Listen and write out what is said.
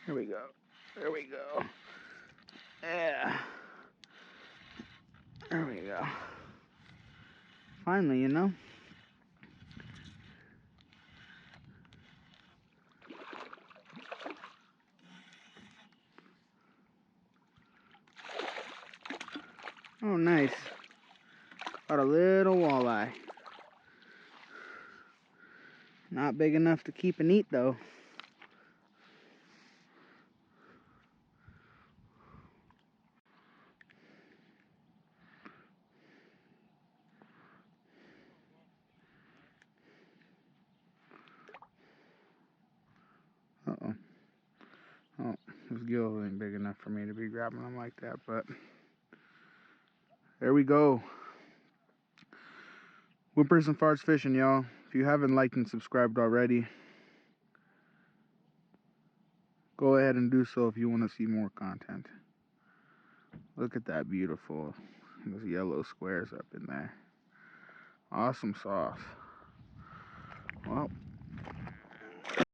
Here we go. There we go. Yeah. There we go. Finally, you know. Oh, nice. Got a little walleye. Not big enough to keep and eat, though. Uh-oh. Oh, his gills ain't big enough for me to be grabbing them like that, but there we go. Whimpers and Farts fishing, y'all. If you haven't liked and subscribed already, go ahead and do so if you want to see more content. Look at that beautiful, those yellow squares up in there. Awesome sauce. Well,